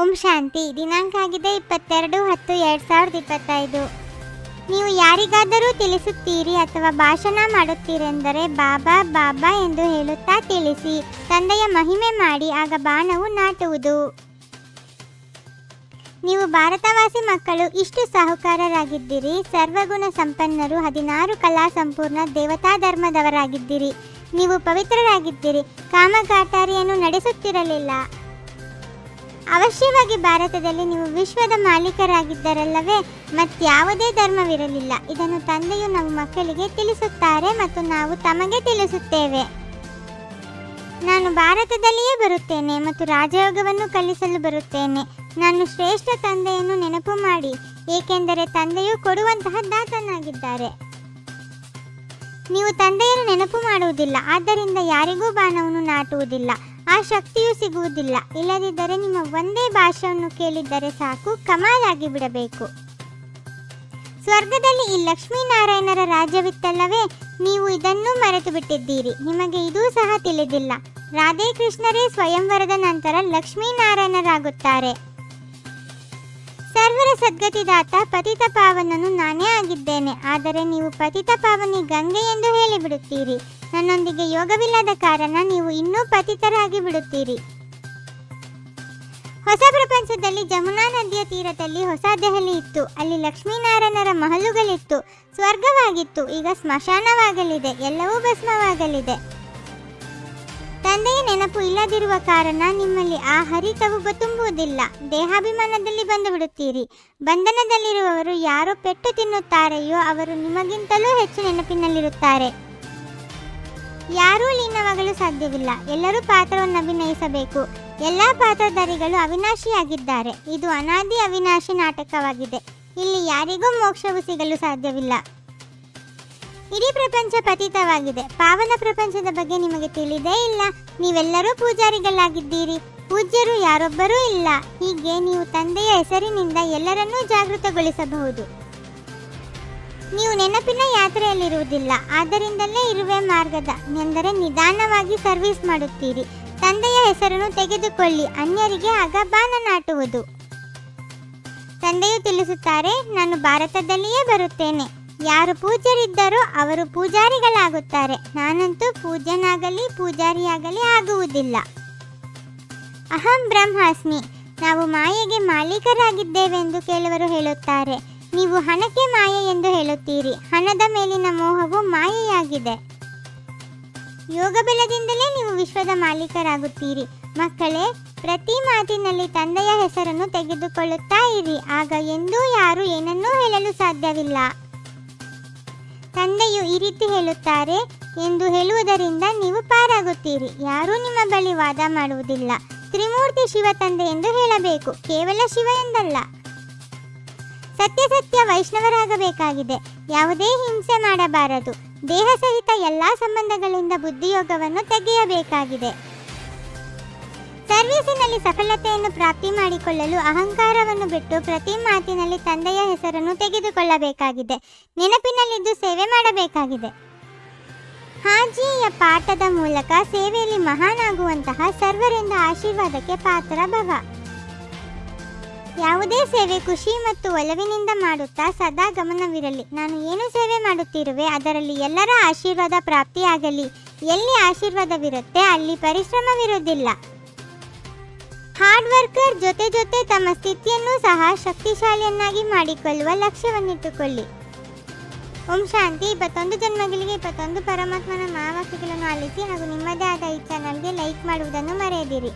ಓಂ ಶಾಂತಿ. ದಿನಾಂಕ ಆಗಿದೆ 22/10/2025. ನೀವು ಯಾರಿಗಾದರೂ ತಿಳಿಸುತ್ತೀರಿ ಅಥವಾ ಭಾಷಣ ಮಾಡುತ್ತೀರೆಂದರೆ ಬಾಬಾ ಬಾಬಾ ಎಂದು ಹೇಳುತ್ತಾ ತಿಳಿಸಿ. ತಂದೆಯ ಮಹಿಮೆ ಮಾಡಿ, ಆಗ ಬಾಣವು ನಾಟುವುದು. ನೀವು ಭಾರತವಾಸಿ ಮಕ್ಕಳು ಇಷ್ಟು ಸಾಹುಕಾರರಾಗಿದ್ದಿರಿ, ಸರ್ವಗುಣ ಸಂಪನ್ನರು, 16 ಕಲಾ ಸಂಪೂರ್ಣ ದೇವತಾ ಧರ್ಮದವರಾಗಿದ್ದಿರಿ. ನೀವು ಪವಿತ್ರರಾಗಿದ್ದಿರಿ, ಕಾಮಗಾಟಾರಿಯನ್ನು ನಡೆಸುತ್ತಿರಲಿಲ್ಲ. ಅವಶ್ಯವಾಗಿ ಭಾರತದಲ್ಲಿ ನೀವು ವಿಶ್ವದ ಮಾಲೀಕರಾಗಿದ್ದರಲ್ಲವೇ? ಮತ್ಯಾವುದೇ ಧರ್ಮವಿರಲಿಲ್ಲ. ಇದನ್ನು ತಂದೆಯು ನಾವು ಮಕ್ಕಳಿಗೆ ತಿಳಿಸುತ್ತಾರೆ ಮತ್ತು ನಾವು ತಮಗೆ ತಿಳಿಸುತ್ತೇವೆ. ನಾನು ಭಾರತದಲ್ಲಿಯೇ ಬರುತ್ತೇನೆ ಮತ್ತು ರಾಜಯೋಗವನ್ನು ಕಲಿಸಲು ಬರುತ್ತೇನೆ. ನಾನು ಶ್ರೇಷ್ಠ ತಂದೆಯನ್ನು ನೆನಪು ಮಾಡಿ, ಏಕೆಂದರೆ ತಂದೆಯು ಕೊಡುವಂತಹ ದಾತನಾಗಿದ್ದಾರೆ. ನೀವು ತಂದೆಯನ್ನು ನೆನಪು ಮಾಡುವುದಿಲ್ಲ, ಆದ್ದರಿಂದ ಯಾರಿಗೂ ಬಾಣವನ್ನು ನಾಟುವುದಿಲ್ಲ, ಆ ಶಕ್ತಿಯೂ ಸಿಗುವುದಿಲ್ಲ. ಇಲ್ಲದಿದ್ದರೆ ನಿಮ್ಮ ಒಂದೇ ಭಾಷೆಯನ್ನು ಕೇಳಿದ್ದರೆ ಸಾಕು, ಕಮಾಲಾಗಿ ಬಿಡಬೇಕು. ಸ್ವರ್ಗದಲ್ಲಿ ಈ ಲಕ್ಷ್ಮೀನಾರಾಯಣರ ರಾಜ್ಯವಿತ್ತಲ್ಲವೇ? ನೀವು ಇದನ್ನೂ ಮರೆತು ಬಿಟ್ಟಿದ್ದೀರಿ. ನಿಮಗೆ ಇದೂ ಸಹ ತಿಳಿದಿಲ್ಲ. ರಾಧೆ ಕೃಷ್ಣರೇ ಸ್ವಯಂವರದ ನಂತರ ಲಕ್ಷ್ಮೀನಾರಾಯಣರಾಗುತ್ತಾರೆ. ಸರ್ವರ ಸದ್ಗತಿದಾತ ಪತಿತ ಪಾವನನು ನಾನೇ ಆಗಿದ್ದೇನೆ. ಆದರೆ ನೀವು ಪತಿತ ಪಾವನಿ ಗಂಗೆ ಎಂದು ಹೇಳಿಬಿಡುತ್ತೀರಿ. ನನ್ನೊಂದಿಗೆ ಯೋಗವಿಲ್ಲದ ಕಾರಣ ನೀವು ಇನ್ನೂ ಪತಿತರಾಗಿ ಬಿಡುತ್ತೀರಿ. ಹೊಸ ಪ್ರಪಂಚದಲ್ಲಿ ಜಮುನಾ ನದಿಯ ತೀರದಲ್ಲಿ ಹೊಸ ದೆಹಲಿ ಇತ್ತು. ಅಲ್ಲಿ ಲಕ್ಷ್ಮೀನಾರಾಯಣರ ಮಹಲುಗಳಿತ್ತು. ಸ್ವರ್ಗವಾಗಿತ್ತು. ಈಗ ಸ್ಮಶಾನವಾಗಲಿದೆ. ಎಲ್ಲವೂ ಭಸ್ಮವಾಗಲಿದೆ. ತಂದೆಯ ನೆನಪು ಇಲ್ಲದಿರುವ ಕಾರಣ ನಿಮ್ಮಲ್ಲಿ ಆ ಹರಿತವು ತುಂಬುವುದಿಲ್ಲ. ದೇಹಾಭಿಮಾನದಲ್ಲಿ ಬಂದು ಬಿಡುತ್ತೀರಿ. ಬಂಧನದಲ್ಲಿರುವವರು ಯಾರು ಪೆಟ್ಟು ತಿನ್ನುತ್ತಾರೆಯೋ ಅವರು ನಿಮಗಿಂತಲೂ ಹೆಚ್ಚು ನೆನಪಿನಲ್ಲಿರುತ್ತಾರೆ. ಯಾರೂ ಲೀನವಾಗಲು ಸಾಧ್ಯವಿಲ್ಲ. ಎಲ್ಲರೂ ಪಾತ್ರವನ್ನು ಅಭಿನಯಿಸಬೇಕು. ಎಲ್ಲ ಪಾತ್ರಧಾರಿಗಳು ಅವಿನಾಶಿಯಾಗಿದ್ದಾರೆ. ಇದು ಅನಾದಿ ಅವಿನಾಶಿ ನಾಟಕವಾಗಿದೆ. ಇಲ್ಲಿ ಯಾರಿಗೂ ಮೋಕ್ಷವು ಸಿಗಲು ಸಾಧ್ಯವಿಲ್ಲ. ಇಡೀ ಪ್ರಪಂಚ ಪತಿತವಾಗಿದೆ. ಪಾವನ ಪ್ರಪಂಚದ ಬಗ್ಗೆ ನಿಮಗೆ ತಿಳಿದೇ ಇಲ್ಲ. ನೀವೆಲ್ಲರೂ ಪೂಜಾರಿಗಳಾಗಿದ್ದೀರಿ. ಪೂಜ್ಯರು ಯಾರೊಬ್ಬರೂ ಇಲ್ಲ. ಹೀಗೆ ನೀವು ತಂದೆಯ ಹೆಸರಿನಿಂದ ಎಲ್ಲರನ್ನೂ ಜಾಗೃತಗೊಳಿಸಬಹುದು. ನೀವು ನೆನಪಿನ ಯಾತ್ರೆಯಲ್ಲಿರುವುದಿಲ್ಲ. ಆದ್ದರಿಂದಲೇ ಇರುವೆ ಮಾರ್ಗದ ಎಂದರೆ ನಿಧಾನವಾಗಿ ಸರ್ವಿಸ್ ಮಾಡುತ್ತೀರಿ. ತಂದೆಯ ಹೆಸರನ್ನು ತೆಗೆದುಕೊಳ್ಳಿ, ಅನ್ಯರಿಗೆ ಆಗ ಬಾಣ ನಾಟುವುದು. ತಂದೆಯು ತಿಳಿಸುತ್ತಾರೆ, ನಾನು ಭಾರತದಲ್ಲಿಯೇ ಬರುತ್ತೇನೆ. ಯಾರು ಪೂಜ್ಯರಿದ್ದರೋ ಅವರು ಪೂಜಾರಿಗಳಾಗುತ್ತಾರೆ. ನಾನಂತೂ ಪೂಜ್ಯನಾಗಲಿ ಪೂಜಾರಿಯಾಗಲಿ ಆಗುವುದಿಲ್ಲ. ಅಹಂ ಬ್ರಹ್ಮಾಸ್ಮಿ. ನಾವು ಮಾಯೆಗೆ ಮಾಲೀಕರಾಗಿದ್ದೇವೆಂದು ಕೆಲವರು ಹೇಳುತ್ತಾರೆ. ನೀವು ಹಣಕ್ಕೆ ಮಾಯೆ ಎಂದು ಹೇಳುತ್ತೀರಿ. ಹಣದ ಮೇಲಿನ ಮೋಹವು ಮಾಯೆಯಾಗಿದೆ. ಯೋಗ ಬಲದಿಂದಲೇ ನೀವು ವಿಶ್ವದ ಮಾಲೀಕರಾಗುತ್ತೀರಿ. ಮಕ್ಕಳೇ, ಪ್ರತಿ ಮಾತಿನಲ್ಲಿ ತಂದೆಯ ಹೆಸರನ್ನು ತೆಗೆದುಕೊಳ್ಳುತ್ತಾ ಇರಿ. ಆಗ ಎಂದೂ ಯಾರು ಏನನ್ನೂ ಹೇಳಲು ಸಾಧ್ಯವಿಲ್ಲ. ತಂದೆಯು ಈ ರೀತಿ ಹೇಳುತ್ತಾರೆ ಎಂದು ಹೇಳುವುದರಿಂದ ನೀವು ಪಾರಾಗುತ್ತೀರಿ. ಯಾರೂ ನಿಮ್ಮ ಬಳಿ ವಾದ ಮಾಡುವುದಿಲ್ಲ. ತ್ರಿಮೂರ್ತಿ ಶಿವ ತಂದೆ ಎಂದು ಹೇಳಬೇಕು, ಕೇವಲ ಶಿವ ಎಂದಲ್ಲ. ಸತ್ಯ ವೈಷ್ಣವರಾಗಬೇಕಾಗಿದೆ. ಯಾವುದೇ ಹಿಂಸೆ ಮಾಡಬಾರದು. ದೇಹ ಸಹಿತ ಎಲ್ಲ ಸಂಬಂಧಗಳಿಂದ ಬುದ್ಧಿಯೋಗವನ್ನು ತೆಗೆಯಬೇಕಾಗಿದೆ. ಸರ್ವೀಸಿನಲ್ಲಿ ಸಫಲತೆಯನ್ನು ಪ್ರಾಪ್ತಿ ಮಾಡಿಕೊಳ್ಳಲು ಅಹಂಕಾರವನ್ನು ಬಿಟ್ಟು ಪ್ರತಿ ಮಾತಿನಲ್ಲಿ ತಂದೆಯ ಹೆಸರನ್ನು ತೆಗೆದುಕೊಳ್ಳಬೇಕಾಗಿದೆ. ನೆನಪಿನಲ್ಲಿದ್ದು ಸೇವೆ ಮಾಡಬೇಕಾಗಿದೆ. ಹಾಜಿಯ ಪಾಠದ ಮೂಲಕ ಸೇವೆಯಲ್ಲಿ ಮಹಾನಾಗುವಂತಹ ಸರ್ವರಿಂದ ಆಶೀರ್ವಾದಕ್ಕೆ ಪಾತ್ರ ಭವ. ಯಾವುದೇ ಸೇವೆ ಖುಷಿ ಮತ್ತು ಒಲವಿನಿಂದ ಮಾಡುತ್ತಾ ಸದಾ ಗಮನವಿರಲಿ. ನಾನು ಏನು ಸೇವೆ ಮಾಡುತ್ತಿರುವೆ ಅದರಲ್ಲಿ ಎಲ್ಲರ ಆಶೀರ್ವಾದ ಪ್ರಾಪ್ತಿಯಾಗಲಿ. ಎಲ್ಲಿ ಆಶೀರ್ವಾದವಿರುತ್ತೆ ಅಲ್ಲಿ ಪರಿಶ್ರಮವಿರುವುದಿಲ್ಲ. ಹಾರ್ಡ್ ವರ್ಕರ್ ಜೊತೆ ತಮ್ಮ ಸ್ಥಿತಿಯನ್ನು ಸಹ ಶಕ್ತಿಶಾಲಿಯನ್ನಾಗಿ ಮಾಡಿಕೊಳ್ಳುವ ಲಕ್ಷ್ಯವನ್ನಿಟ್ಟುಕೊಳ್ಳಿ. ಓಂ ಶಾಂತಿ. 21 ಜನ್ಮಗಳಿಗೆ 21 ಪರಮಾತ್ಮನ ಮಹಾವಾಕ್ಯಗಳನ್ನು ಆಲಿಸಿ ಹಾಗೂ ನಿಮ್ಮದೇ ಆದ ಈ ಚಾನಲ್ಗೆ ಲೈಕ್ ಮಾಡುವುದನ್ನು ಮರೆಯದಿರಿ.